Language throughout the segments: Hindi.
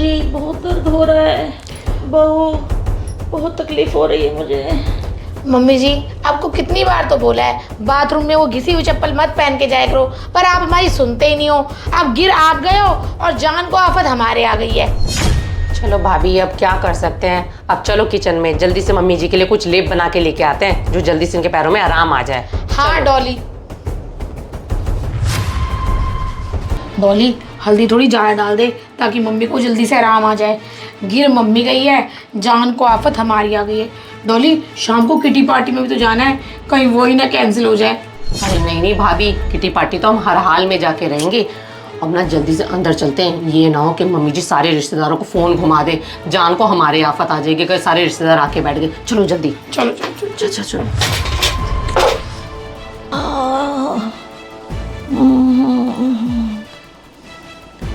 जी बहुत दर्द हो रहा है, बहुत तकलीफ हो रही है मुझे। मम्मी जी, आपको कितनी बार तो बोला है बाथरूम में वो घिसी हुई चप्पल मत पहन के जाया करो, पर आप हमारी सुनते ही नहीं हो। आप गिर आप गए हो और जान को आफत हमारे आ गई है। चलो भाभी, अब क्या कर सकते हैं। अब चलो किचन में जल्दी से मम्मी जी के लिए कुछ लेप बना के लेके आते हैं जो जल्दी से इनके पैरों में आराम आ जाए। हाँ डॉली, डॉली हल्दी थोड़ी ज़्यादा डाल दे ताकि मम्मी को जल्दी से आराम आ जाए। गिर मम्मी गई है, जान को आफत हमारी आ गई है। डॉली शाम को किटी पार्टी में भी तो जाना है, कहीं वो ही ना कैंसिल हो जाए। अरे नहीं भाभी, किटी पार्टी तो हम हर हाल में जाके रहेंगे। अब ना जल्दी से अंदर चलते हैं, ये ना हो कि मम्मी जी सारे रिश्तेदारों को फोन घुमा दे, जान को हमारे आफत आ जाएगी कि सारे रिश्तेदार आके बैठ गए। चलो जल्दी, चलो चलो चलो चलो चलो।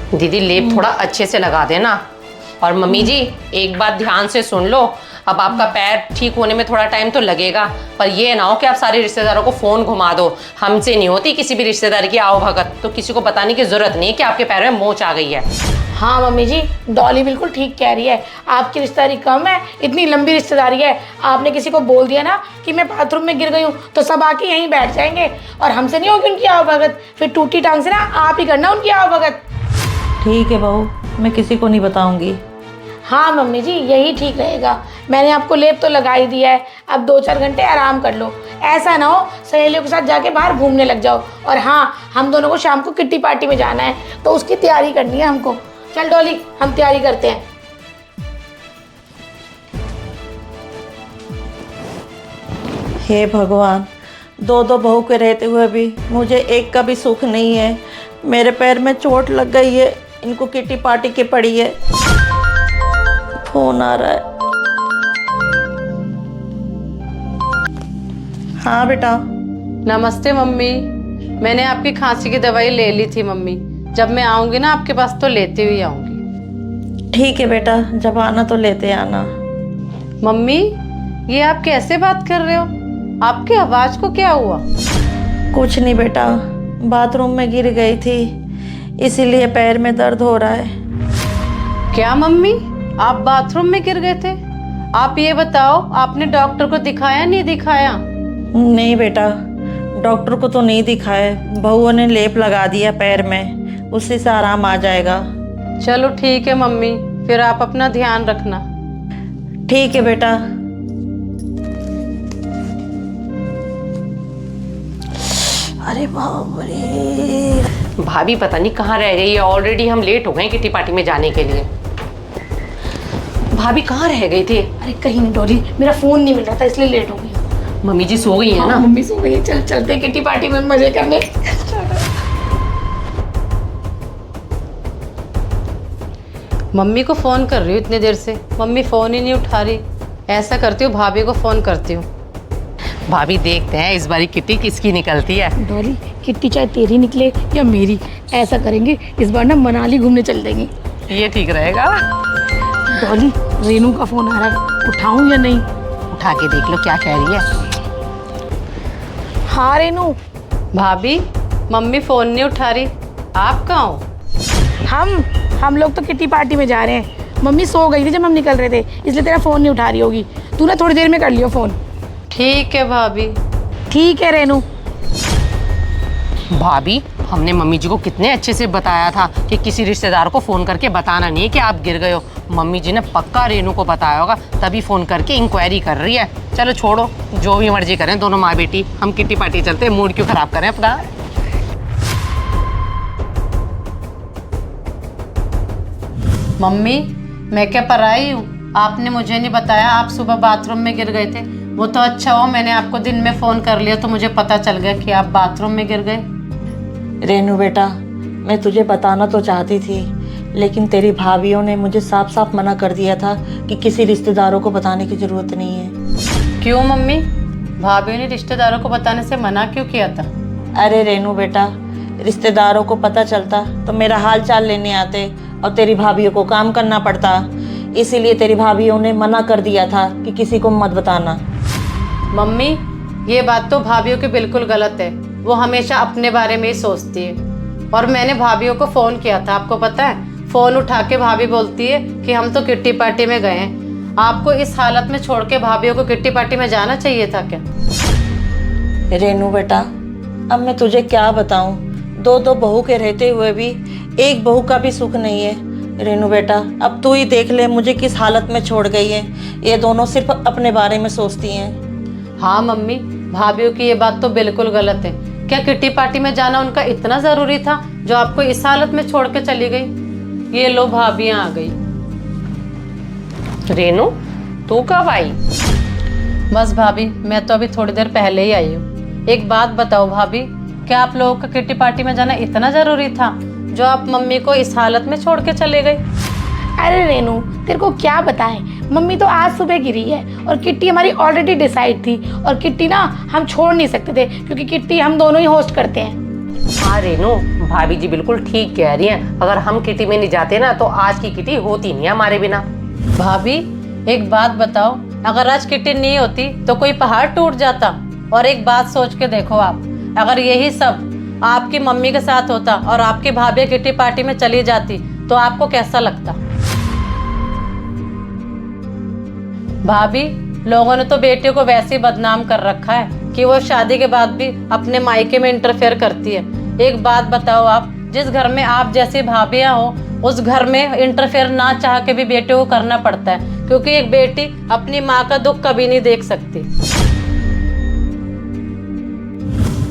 दीदी लेप थोड़ा अच्छे से लगा देना। और मम्मी जी एक बात ध्यान से सुन लो, अब आपका पैर ठीक होने में थोड़ा टाइम तो लगेगा, पर ये ना हो कि आप सारे रिश्तेदारों को फोन घुमा दो। हमसे नहीं होती किसी भी रिश्तेदार की आओ भगत, तो किसी को बताने की जरूरत नहीं कि आपके पैर में मोच आ गई है। हाँ मम्मी जी, डॉली बिल्कुल ठीक कह रही है। आपकी रिश्तेदारी कम है, इतनी लंबी रिश्तेदारी है। आपने किसी को बोल दिया ना कि मैं बाथरूम में गिर गई हूँ तो सब आके यहीं बैठ जाएंगे और हमसे नहीं होगी उनकी आओ भगत। फिर टूटी टांग से ना आप ही करना उनकी आओ भगत। ठीक है बहू, मैं किसी को नहीं बताऊंगी। हाँ मम्मी जी, यही ठीक रहेगा। मैंने आपको लेप तो लगा ही दिया है, अब 2-4 घंटे आराम कर लो। ऐसा ना हो सहेलियों के साथ जाके बाहर घूमने लग जाओ। और हाँ, हम दोनों को शाम को किट्टी पार्टी में जाना है तो उसकी तैयारी करनी है हमको। चल डॉली, हम तैयारी करते हैं। हे भगवान, दो बहू के रहते हुए भी मुझे एक का भी सुख नहीं है। मेरे पैर में चोट लग गई है, इनको किट्टी पार्टी की पड़ी है। फोन आ रहा है। हाँ बेटा। नमस्ते मम्मी, मैंने आपकी खांसी की दवाई ले ली थी मम्मी। जब मैं आऊंगी ना आपके पास तो लेते हुए आऊंगी। ठीक है बेटा, जब आना तो लेते आना। मम्मी ये आप कैसे बात कर रहे हो? आपकी आवाज को क्या हुआ? कुछ नहीं बेटा, बाथरूम में गिर गई थी इसीलिए पैर में दर्द हो रहा है। क्या मम्मी, आप बाथरूम में गिर गए थे? आप ये बताओ, आपने डॉक्टर को दिखाया नहीं दिखाया? नहीं बेटा, डॉक्टर को तो नहीं दिखाया, बहू ने लेप लगा दिया पैर में, उसी से आराम आ जाएगा। चलो ठीक है मम्मी, फिर आप अपना ध्यान रखना। ठीक है बेटा। अरे बाप रे, भाभी पता नहीं कहाँ रह गई है, ऑलरेडी हम लेट हो गए किटी पार्टी में जाने के लिए। भाभी कहाँ रह गई थी? अरे कहीं नहीं डॉली, मेरा फोन नहीं मिल रहा था इसलिए लेट हो गई। मम्मी जी सो गई है ना? मम्मी सो गई है। चल चलते हैं किट्टी पार्टी में मजे करने। मम्मी को फोन कर रही हूँ इतनी देर से, मम्मी फोन ही नहीं उठा रही। ऐसा करती हूँ, भाभी को फोन करती हूँ। भाभी देखते हैं इस बारी किटी किसकी निकलती है। डॉली, किट्टी चाहे तेरी निकले या मेरी, ऐसा करेंगे इस बार ना मनाली घूमने चल देंगे। ये ठीक रहेगा। डॉली, रेनू का फोन आ रहा है, उठाऊं या नहीं? उठा के देख लो क्या कह रही है। हाँ रेनू। भाभी मम्मी फोन नहीं उठा रही, आप कहाँ हो? हम लोग तो किट्टी पार्टी में जा रहे हैं। मम्मी सो गई थी जब हम निकल रहे थे, इसलिए तेरा फ़ोन नहीं उठा रही होगी। तू ना थोड़ी देर में कर लियो फ़ोन। ठीक है भाभी। ठीक है रेनू। भाभी हमने मम्मी जी को कितने अच्छे से बताया था कि किसी रिश्तेदार को फ़ोन करके बताना नहीं कि आप गिर गए हो। मम्मी जी ने पक्का रेनू को बताया होगा, तभी फ़ोन करके इंक्वायरी कर रही है। चलो छोड़ो, जो भी मर्जी करें दोनों माँ बेटी, हम किट्टी पार्टी चलते हैं, मूड क्यों ख़राब करें अपना। मम्मी मैं क्या पराई हूँ? आपने मुझे नहीं बताया आप सुबह बाथरूम में गिर गए थे। वो तो अच्छा हो मैंने आपको दिन में फ़ोन कर लिया तो मुझे पता चल गया कि आप बाथरूम में गिर गए। रेनू बेटा, मैं तुझे बताना तो चाहती थी, लेकिन तेरी भाभीयों ने मुझे साफ साफ मना कर दिया था कि किसी रिश्तेदारों को बताने की ज़रूरत नहीं है। क्यों मम्मी, भाभी ने रिश्तेदारों को बताने से मना क्यों किया था? अरे रेनू बेटा, रिश्तेदारों को पता चलता तो मेरा हाल चाल लेने आते और तेरी भाभीयों को काम करना पड़ता, इसीलिए तेरी भाभीयों ने मना कर दिया था कि किसी को मत बताना। मम्मी ये बात तो भाभीयों की बिल्कुल गलत है, वो हमेशा अपने बारे में ही सोचती है। और मैंने भाभीयों को फ़ोन किया था, आपको पता है, फ़ोन उठा के भाभी बोलती है कि हम तो किट्टी पार्टी में गए हैं। आपको इस हालत में छोड़ के भाभियों को किट्टी पार्टी में जाना चाहिए था क्या? रेनू बेटा, अब मैं तुझे क्या बताऊं, दो दो बहू के रहते हुए भी एक बहू का भी सुख नहीं है। रेनू बेटा, अब तू ही देख ले मुझे किस हालत में छोड़ गई है। ये दोनों सिर्फ अपने बारे में सोचती हैं। हाँ मम्मी, भाभियों की ये बात तो बिल्कुल गलत है। क्या किट्टी पार्टी में जाना उनका इतना ज़रूरी था जो आपको इस हालत में छोड़ के चली गई? ये लो भाभियाँ आ गई। रेनू, तू कब आई? बस भाभी, मैं तो अभी थोड़ी देर पहले ही आई हूँ। एक बात बताओ भाभी, क्या आप लोगों का किट्टी पार्टी में जाना इतना ज़रूरी था जो आप मम्मी को इस हालत में छोड़ के चले गए? अरे रेनू, तेरे को क्या बताएं, मम्मी तो आज सुबह गिरी है और किट्टी हमारी ऑलरेडी डिसाइड थी। और किट्टी ना हम छोड़ नहीं सकते थे क्योंकि किट्टी हम दोनों ही होस्ट करते हैं। हाँ रेनू, भाभी जी बिल्कुल ठीक कह रही हैं। अगर हम किटी में नहीं जाते ना तो आज की किटी होती नहीं हमारे बिना। भाभी एक बात बताओ, अगर आज किट्टी नहीं होती तो कोई पहाड़ टूट जाता? और एक बात सोच के देखो आप, अगर यही सब आपकी मम्मी के साथ होता और आपकी भाभी किट्टी पार्टी में चली जाती तो आपको कैसा लगता? भाभी, लोगों ने तो बेटे को वैसे ही बदनाम कर रखा है कि वो शादी के बाद भी अपने मायके में इंटरफेयर करती है। एक बात बताओ आप, जिस घर में आप जैसी भाभियां हो उस घर में इंटरफेयर ना चाह के भी बेटे को करना पड़ता है, क्योंकि एक बेटी अपनी माँ का दुख कभी नहीं देख सकती।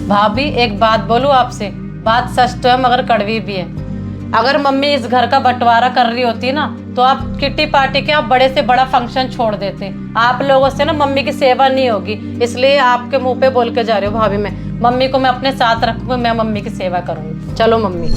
भाभी एक बात बोलूं आपसे, बात सच तो है मगर कड़वी भी है। अगर मम्मी इस घर का बंटवारा कर रही होती ना तो आप किट्टी पार्टी के आप बड़े से बड़ा फंक्शन छोड़ देते। आप लोगों से ना मम्मी की सेवा नहीं होगी, इसलिए आपके मुंह पे बोल के जा रही हूँ भाभी। मैं मम्मी को मैं अपने साथ रखूंगी, मैं मम्मी की सेवा करूंगी। चलो मम्मी।